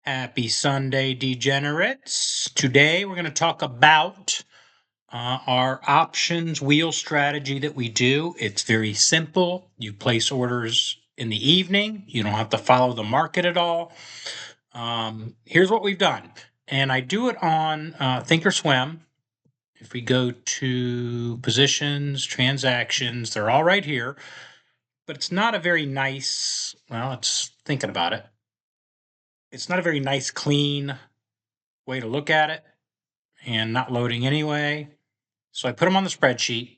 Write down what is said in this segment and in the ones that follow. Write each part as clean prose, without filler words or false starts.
Happy Sunday, degenerates. Today we're going to talk about our options wheel strategy that we do. It's very simple. You place orders in the evening. You don't have to follow the market at all. Here's what we've done. And I do it on Thinkorswim. If we go to positions, transactions, they're all right here. But it's not a very nice, well, it's thinking about it. It's not a very nice, clean way to look at it, and not loading anyway. So I put them on the spreadsheet.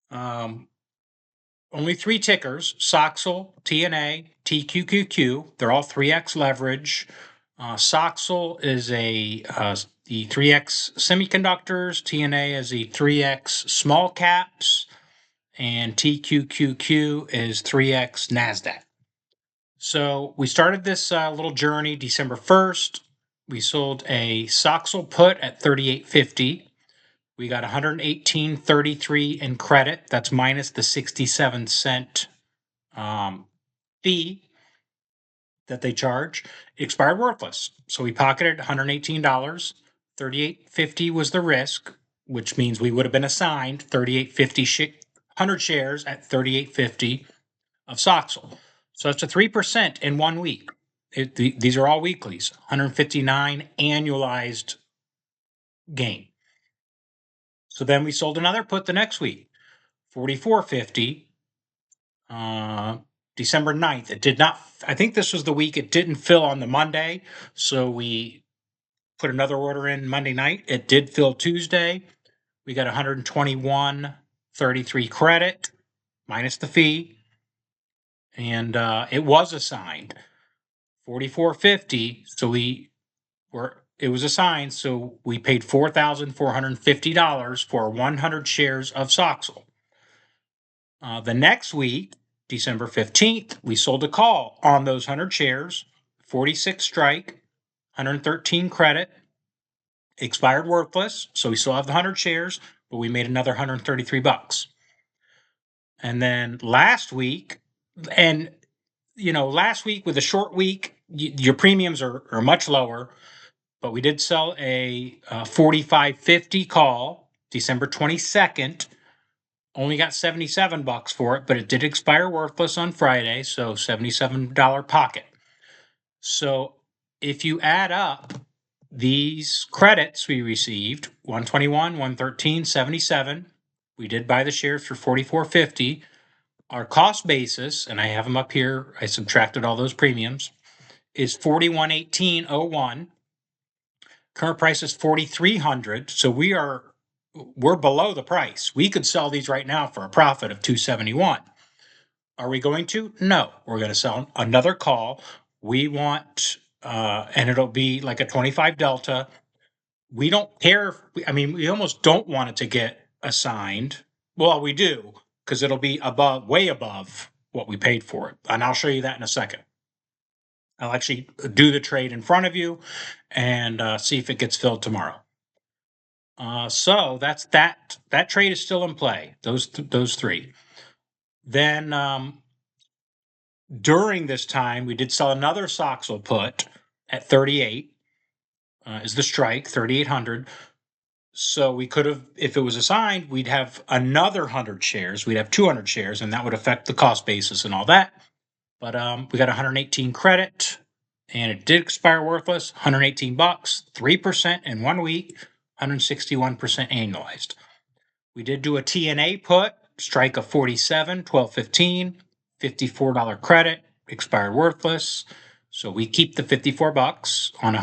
Only three tickers: Soxel, TNA, TQQQ. They're all 3x leverage. Soxel is the 3x semiconductors. TNA is the 3x small caps, and TQQQ is 3x NASDAQ. So we started this little journey December 1st. We sold a Soxel put at 38.50. We got 118.33 in credit. That's minus the 67-cent fee that they charge. It expired worthless. So we pocketed $118. 38.50 was the risk, which means we would have been assigned 38.50 100 shares at 38.50 of Soxel. So that's a 3% in 1 week. These are all weeklies. 159 annualized gain. So then we sold another put the next week, 44.50, December 9th. It did not, I think this was the week it didn't fill on the Monday. So we put another order in Monday night. It did fill Tuesday. We got 121.33 credit minus the fee. And it was assigned 44.50. So it was assigned. So we paid $4,450 for 100 shares of Soxel. The next week, December 15th, we sold a call on those 100 shares, 46 strike, 113 credit, expired worthless. So we still have the 100 shares, but we made another $133. And then last week with a short week, your premiums are much lower, but we did sell a 45.50 call December 22nd. Only got $77 for it, but it did expire worthless on Friday, so $77 pocket. So if you add up these credits we received, 121, 113, 77, we did buy the shares for $44.50. Our cost basis, and I have them up here, I subtracted all those premiums, is $41.18.01. Current price is $4,300, so we're below the price. We could sell these right now for a profit of $271. Are we going to? No. We're going to sell another call. We want, and it'll be like a 25 delta. We don't care. We almost don't want it to get assigned. Well, we do, because it'll be way above what we paid for it. And I'll show you that in a second. I'll actually do the trade in front of you and see if it gets filled tomorrow. So that's that. That trade is still in play. Those three. Then during this time, we did sell another Soxel put at 38. Is the strike 3,800? So we could have, if it was assigned, we'd have another 100 shares. We'd have 200 shares, and that would affect the cost basis and all that. But we got 118 credit, and it did expire worthless. $118, 3% in 1 week. 161% annualized. We did do a TNA put, strike of 47, 12.15, $54 credit, expired worthless. So we keep the $54 on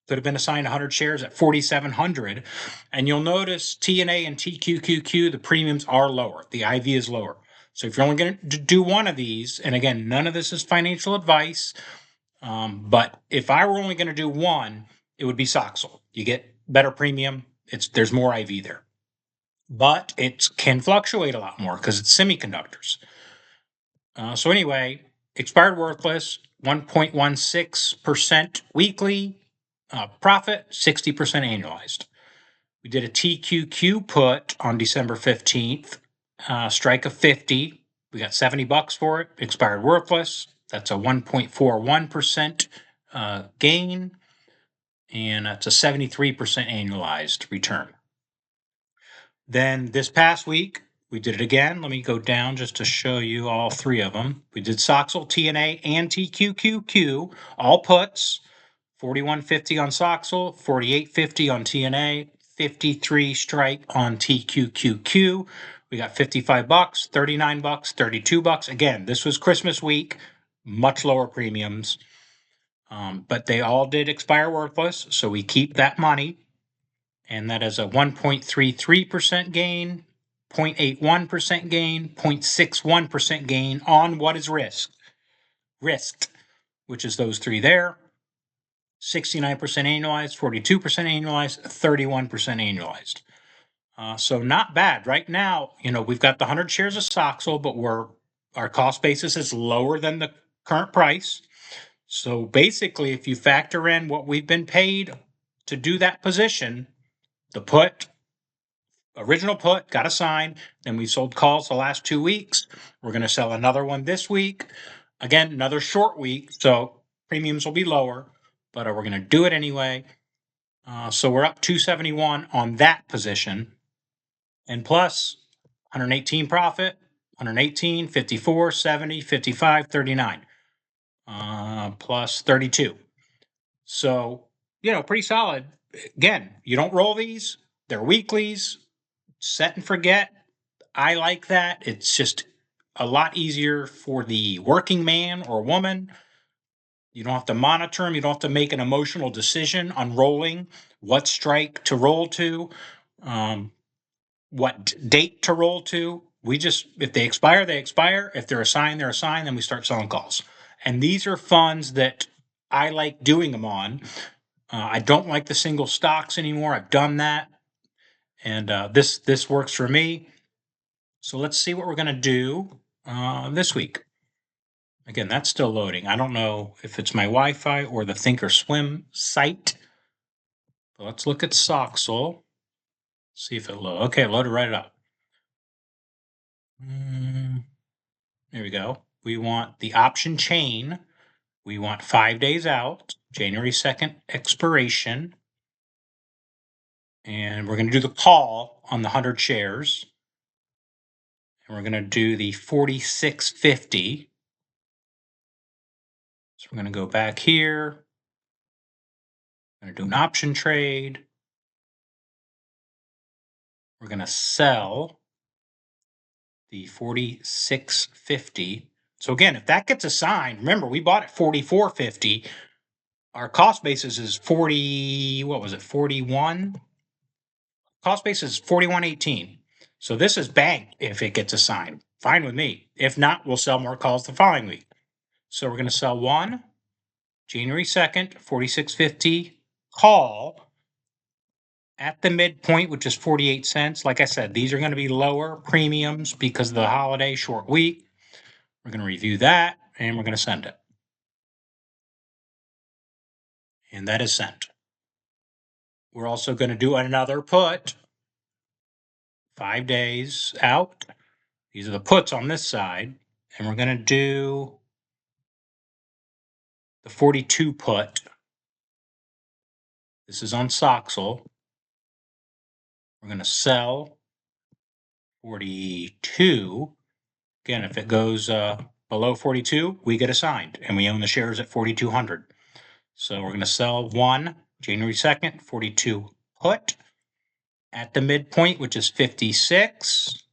could have been assigned 100 shares at 4,700. And you'll notice TNA and TQQQ, the premiums are lower. The IV is lower. So if you're only going to do one of these, and again, none of this is financial advice, but if I were only going to do one, it would be Soxel. You get better premium. There's more IV there, but it can fluctuate a lot more because it's semiconductors. So anyway, expired worthless, 1.16% weekly profit, 60% annualized. We did a TQQ put on December 15th, strike of 50. We got $70 for it, expired worthless. That's a 1.41% gain, and it's a 73% annualized return. Then this past week, we did it again. Let me go down just to show you all three of them. We did Soxhole, TNA, and TQQQ, all puts. 41.50 on Soxhole, 48.50 on TNA, 53 strike on TQQQ. We got 55 bucks, 39 bucks, 32 bucks. Again, this was Christmas week, much lower premiums. But they all did expire worthless, so we keep that money. And that is a 1.33% gain, 0.81% gain, 0.61% gain on what is risked, which is those three there. 69% annualized, 42% annualized, 31% annualized. So not bad. Right now, we've got the 100 shares of Soxhole, but our cost basis is lower than the current price. So basically, if you factor in what we've been paid to do that position, the original put got assigned, then we sold calls the last 2 weeks. We're going to sell another one this week. Again, another short week, so premiums will be lower, but we're going to do it anyway. So we're up 271 on that position, and plus 118 profit, 118, 54, 70, 55, 39, plus 32. So, pretty solid. Again, you don't roll these. They're weeklies, set and forget. I like that. It's just a lot easier for the working man or woman. You don't have to monitor them. You don't have to make an emotional decision on rolling, what strike to roll to, what date to roll to. If they expire, they expire. If they're assigned, they're assigned. Then we start selling calls. And these are funds that I like doing them on. I don't like the single stocks anymore. I've done that, and this works for me. So let's see what we're going to do this week. Again, that's still loading. I don't know if it's my Wi-Fi or the Thinkorswim site. But let's look at Soxhole. See if it loads. Okay, it loaded right up. There we go. We want the option chain. We want 5 days out, January 2nd expiration. And we're going to do the call on the 100 shares. And we're going to do the 46.50. So we're going to go back here. We're going to do an option trade. We're going to sell the 46.50. So again, if that gets assigned, remember we bought at 44.50. Our cost basis is 41? Cost basis is 41.18. So this is banked if it gets assigned. Fine with me. If not, we'll sell more calls the following week. So we're going to sell one January 2nd, 46.50 call at the midpoint, which is 48 cents. Like I said, these are going to be lower premiums because of the holiday short week. We're going to review that and we're going to send it. And that is sent. We're also going to do another put 5 days out. These are the puts on this side. And we're going to do the 42 put. This is on Soxhole. We're going to sell 42. Again, if it goes below 42, we get assigned, and we own the shares at 4,200. So we're going to sell one January 2nd, 42 put at the midpoint, which is 56.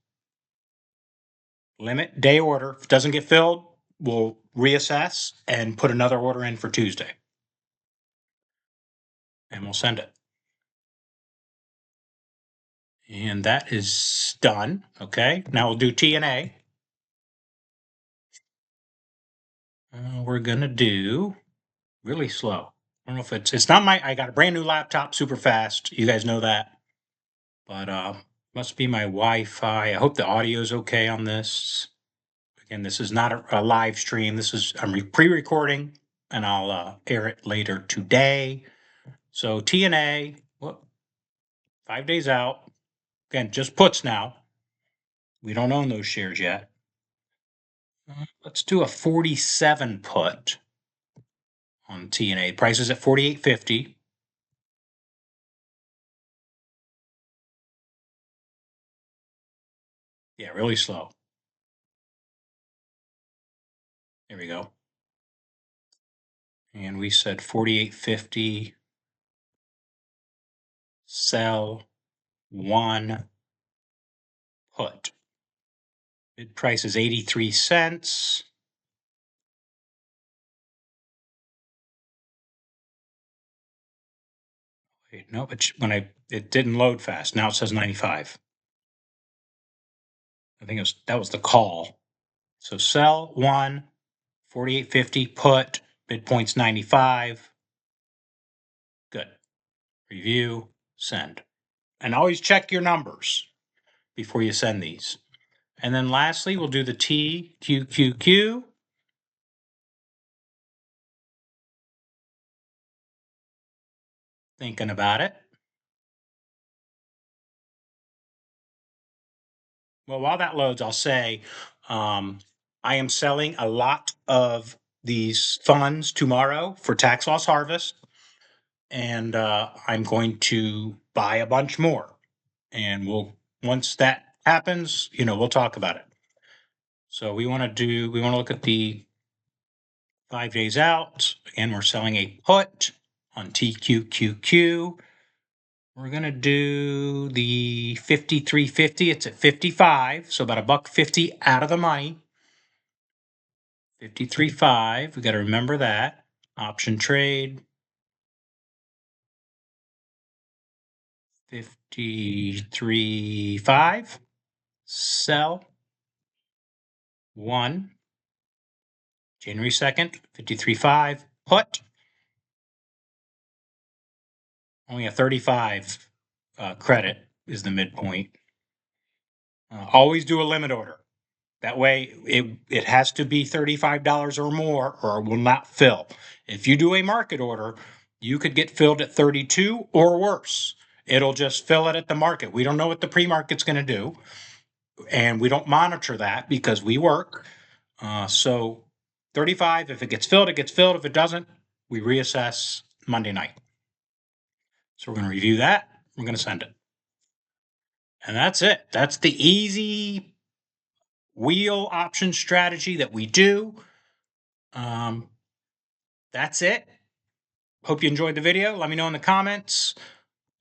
Limit day order. If it doesn't get filled, we'll reassess and put another order in for Tuesday. And we'll send it. And that is done. Okay. Now we'll do TNA. We're going to do really slow. I don't know if it's not I got a brand new laptop, super fast. You guys know that. But must be my Wi-Fi. I hope the audio is okay on this. Again, this is not a live stream. I'm pre-recording, and I'll air it later today. So TNA, 5 days out. Again, just puts now. We don't own those shares yet. Let's do a 47 put on TNA. Price is at $48.50. Yeah, really slow. There we go. And we said $48.50. Sell 1 put. Bid price is 83 cents. Wait, no, but it didn't load fast. Now it says 95. I think that was the call. So sell 1, 48.50, put, bid point's 95. Good. Review, send. And always check your numbers before you send these. And then lastly, we'll do the TQQQ. Thinking about it. Well, while that loads, I'll say I am selling a lot of these funds tomorrow for tax loss harvest, and I'm going to buy a bunch more. And once that happens, we'll talk about it. So we want to look at the 5 days out. Again, we're selling a put on TQQQ. We're going to do the 53.50. It's at 55, so about $1.50 out of the money. 53.5. We got to remember that. Option trade. 53.5. Sell. 1. January 2nd, 53.5. Put. Only a 35 credit is the midpoint. Always do a limit order. That way, it has to be $35 or more, or it will not fill. If you do a market order, you could get filled at 32 or worse. It'll just fill it at the market. We don't know what the pre-market's going to do, and we don't monitor that because we work. So 35, if it gets filled, it gets filled. If it doesn't, we reassess Monday night. So we're going to review that. We're going to send it. And that's it. That's the easy wheel option strategy that we do. That's it. Hope you enjoyed the video. Let me know in the comments.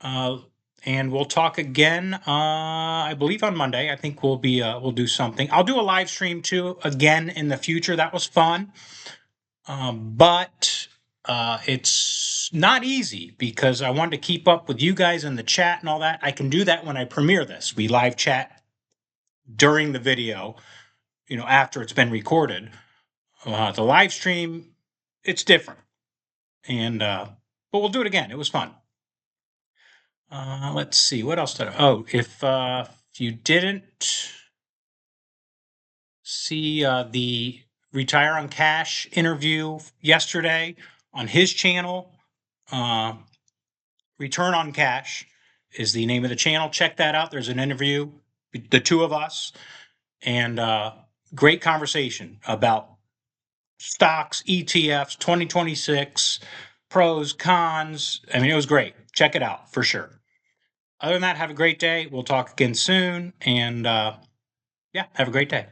And we'll talk again, I believe on Monday. I think we'll do something. I'll do a live stream too again in the future. That was fun. But it's not easy because I wanted to keep up with you guys in the chat and all that. I can do that when I premiere this. We live chat during the video, after it's been recorded. The live stream, it's different. And but we'll do it again. It was fun. Let's see, what else if you didn't see the Retire on Cash interview yesterday on his channel, Return on Cash is the name of the channel. Check that out. There's an interview, the two of us, and great conversation about stocks, ETFs, 2026, pros, cons. I mean, it was great. Check it out for sure. Other than that, have a great day. We'll talk again soon. And yeah, have a great day.